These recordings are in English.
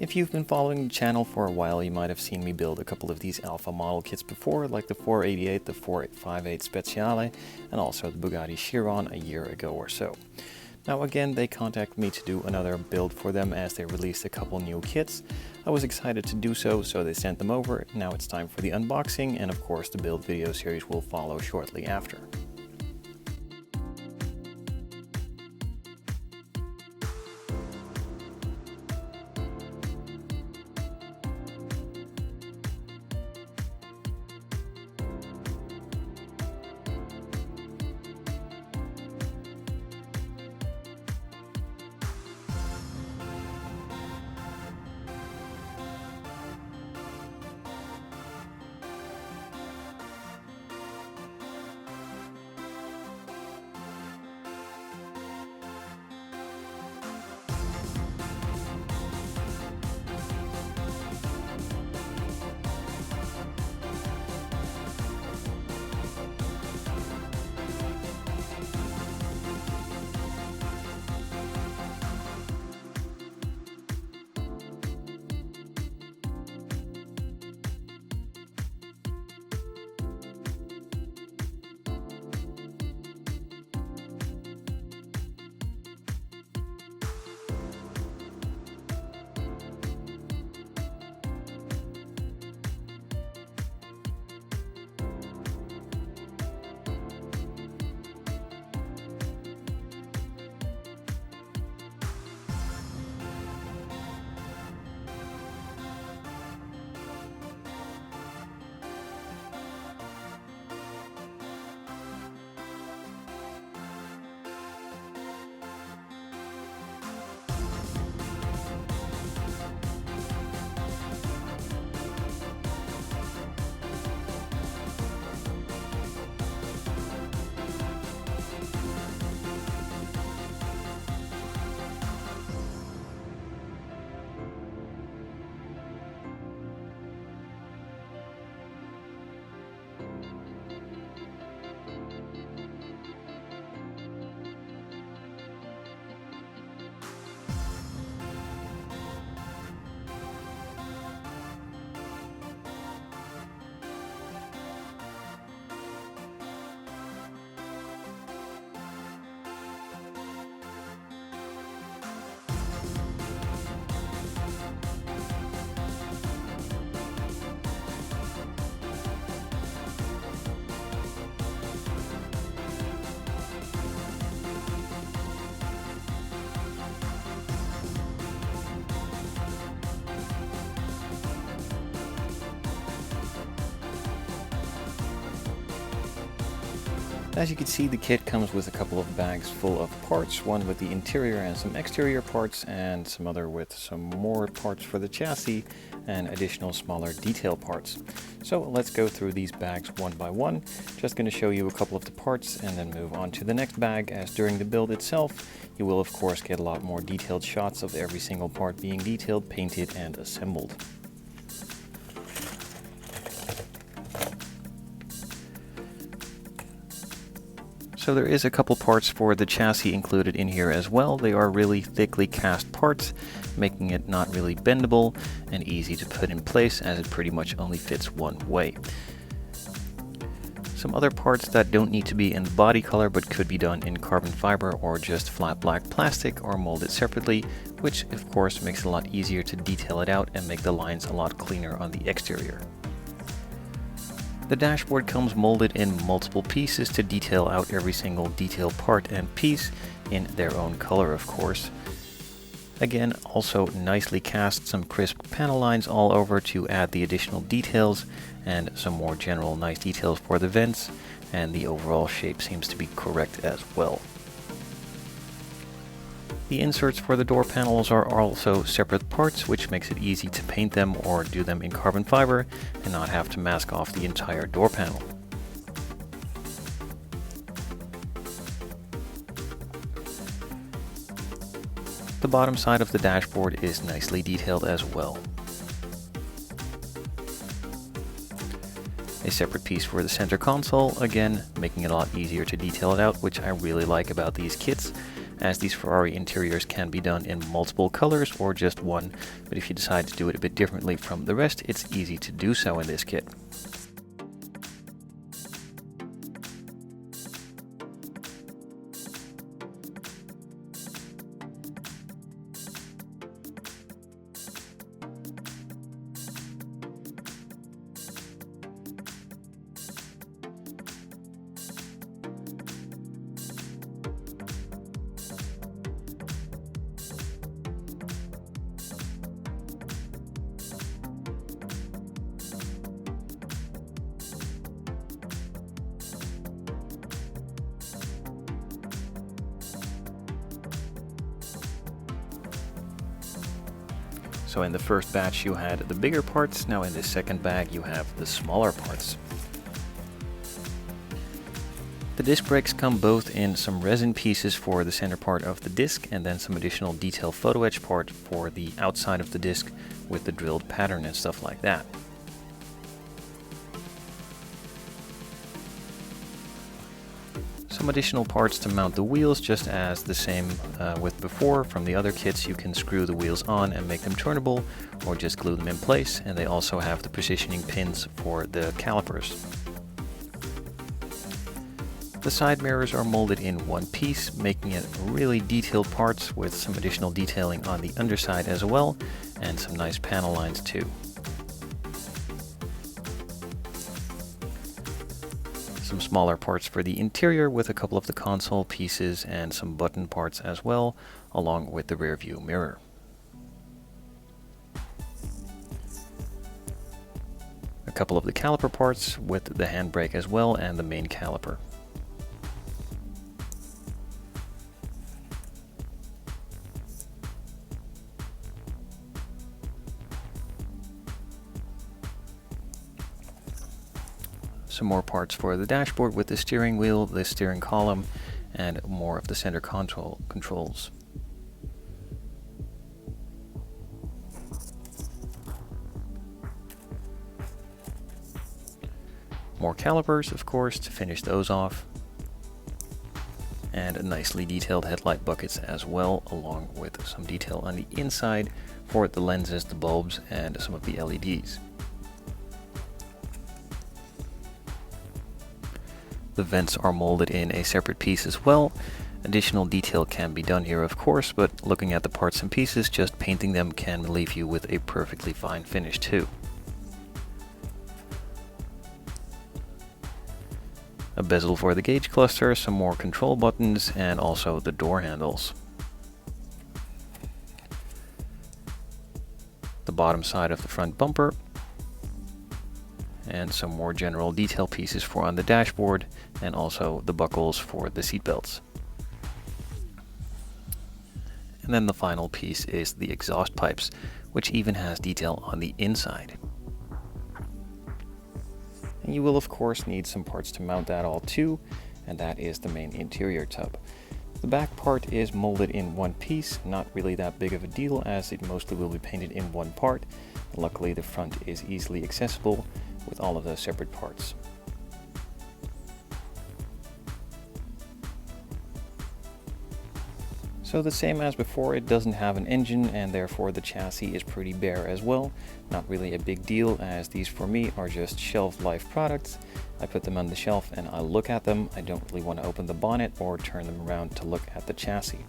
If you've been following the channel for a while, you might have seen me build a couple of these alpha model kits before, like the 488, the 458 Speciale, and also the Bugatti Chiron a year ago or so. Now again, they contacted me to do another build for them as they released a couple new kits. I was excited to do so, so they sent them over. Now it's time for the unboxing, and of course the build video series will follow shortly after. As you can see, the kit comes with a couple of bags full of parts, one with the interior and some exterior parts, and some other with some more parts for the chassis and additional smaller detail parts. So let's go through these bags one by one. Just going to show you a couple of the parts and then move on to the next bag, as during the build itself you will of course get a lot more detailed shots of every single part being detailed, painted and assembled. So there is a couple parts for the chassis included in here as well. They are really thickly cast parts, making it not really bendable and easy to put in place, as it pretty much only fits one way. Some other parts that don't need to be in body color but could be done in carbon fiber or just flat black plastic or molded separately, which of course makes it a lot easier to detail it out and make the lines a lot cleaner on the exterior. The dashboard comes molded in multiple pieces to detail out every single detail part and piece in their own color, of course. Again, also nicely cast, some crisp panel lines all over to add the additional details, and some more general nice details for the vents, and the overall shape seems to be correct as well. The inserts for the door panels are also separate parts, which makes it easy to paint them or do them in carbon fiber and not have to mask off the entire door panel. The bottom side of the dashboard is nicely detailed as well. A separate piece for the center console, again making it a lot easier to detail it out, which I really like about these kits, as these Ferrari interiors can be done in multiple colors or just one, but if you decide to do it a bit differently from the rest, it's easy to do so in this kit. So in the first batch you had the bigger parts, now in the second bag you have the smaller parts. The disc brakes come both in some resin pieces for the center part of the disc and then some additional detail photo etch part for the outside of the disc with the drilled pattern and stuff like that. Some additional parts to mount the wheels, just as the same with before from the other kits. You can screw the wheels on and make them turnable or just glue them in place, and they also have the positioning pins for the calipers. The side mirrors are molded in one piece, making it really detailed parts with some additional detailing on the underside as well, and some nice panel lines too. Some smaller parts for the interior with a couple of the console pieces and some button parts as well, along with the rear view mirror. A couple of the caliper parts with the handbrake as well and the main caliper. Some more parts for the dashboard with the steering wheel, the steering column, and more of the center controls. More calipers, of course, to finish those off. And nicely detailed headlight buckets as well, along with some detail on the inside for the lenses, the bulbs, and some of the LEDs. The vents are molded in a separate piece as well. Additional detail can be done here, of course, but looking at the parts and pieces, just painting them can leave you with a perfectly fine finish too. A bezel for the gauge cluster, some more control buttons, and also the door handles. The bottom side of the front bumper, and some more general detail pieces for on the dashboard, and also the buckles for the seat belts. And then the final piece is the exhaust pipes, which even has detail on the inside. And you will of course need some parts to mount that all too, and that is the main interior tub. The back part is molded in one piece, not really that big of a deal as it mostly will be painted in one part. Luckily the front is easily accessible with all of those separate parts. So the same as before, it doesn't have an engine and therefore the chassis is pretty bare as well. Not really a big deal as these for me are just shelf life products. I put them on the shelf and I look at them. I don't really want to open the bonnet or turn them around to look at the chassis.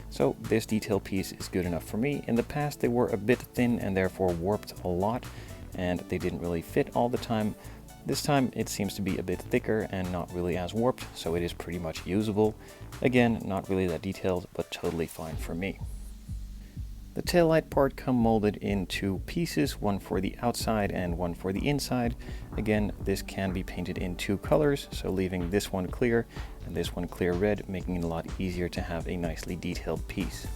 So this detail piece is good enough for me. In the past they were a bit thin and therefore warped a lot, and they didn't really fit all the time. This time it seems to be a bit thicker and not really as warped, so it is pretty much usable. Again, not really that detailed, but totally fine for me. The taillight part come molded in two pieces, one for the outside and one for the inside. Again, this can be painted in two colors, so leaving this one clear and this one clear red, making it a lot easier to have a nicely detailed piece.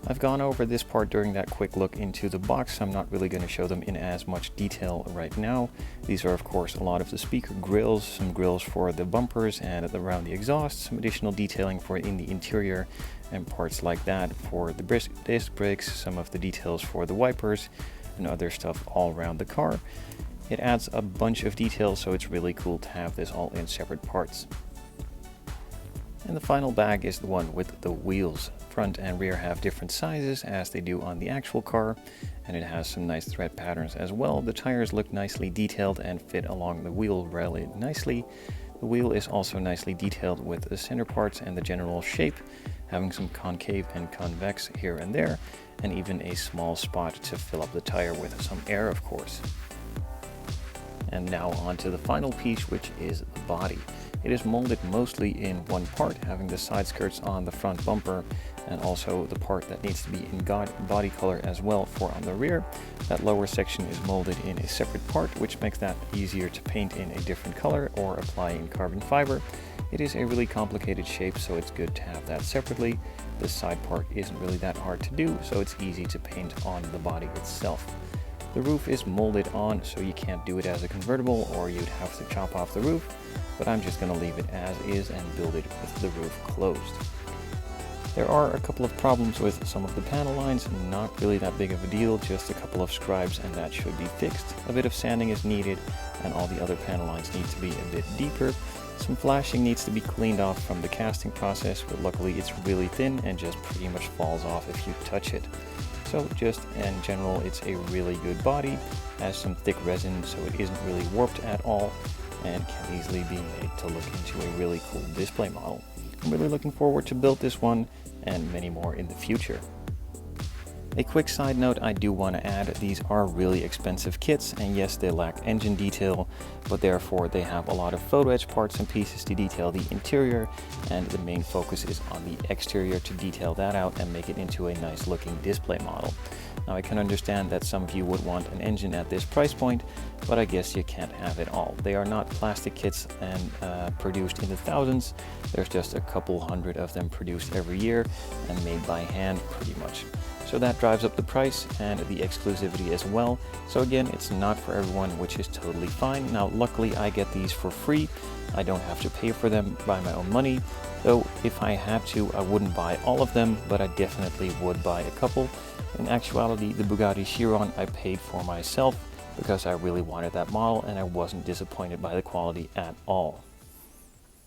I've gone over this part during that quick look into the box. I'm not really going to show them in as much detail right now. These are of course a lot of the speaker grills, some grills for the bumpers and around the exhaust, some additional detailing for in the interior and parts like that for the disc brakes, some of the details for the wipers and other stuff all around the car. It adds a bunch of details, so it's really cool to have this all in separate parts. And the final bag is the one with the wheels. Front and rear have different sizes as they do on the actual car, and it has some nice thread patterns as well. The tires look nicely detailed and fit along the wheel really nicely. The wheel is also nicely detailed with the center parts and the general shape, having some concave and convex here and there, and even a small spot to fill up the tire with some air, of course. And now on to the final piece, which is the body. It is molded mostly in one part, having the side skirts on the front bumper and also the part that needs to be in body color as well for on the rear. That lower section is molded in a separate part, which makes that easier to paint in a different color or apply in carbon fiber. It is a really complicated shape, so it's good to have that separately. This side part isn't really that hard to do, so it's easy to paint on the body itself. The roof is molded on, so you can't do it as a convertible or you'd have to chop off the roof, but I'm just going to leave it as is and build it with the roof closed. There are a couple of problems with some of the panel lines, not really that big of a deal, just a couple of scribes and that should be fixed. A bit of sanding is needed and all the other panel lines need to be a bit deeper. Some flashing needs to be cleaned off from the casting process, but luckily it's really thin and just pretty much falls off if you touch it. So just in general, it's a really good body, has some thick resin so it isn't really warped at all, and can easily be made to look into a really cool display model. I'm really looking forward to build this one and many more in the future. A quick side note I do want to add, these are really expensive kits, and yes, they lack engine detail, but therefore they have a lot of photo etch parts and pieces to detail the interior, and the main focus is on the exterior to detail that out and make it into a nice looking display model. Now I can understand that some of you would want an engine at this price point, but I guess you can't have it all. They are not plastic kits and produced in the thousands. There's just a couple hundred of them produced every year and made by hand pretty much. So that drives up the price and the exclusivity as well. So again, it's not for everyone, which is totally fine. Now luckily I get these for free. I don't have to pay for them by my own money, though if I had to I wouldn't buy all of them, but I definitely would buy a couple. In actuality, the Bugatti Chiron I paid for myself because I really wanted that model and I wasn't disappointed by the quality at all.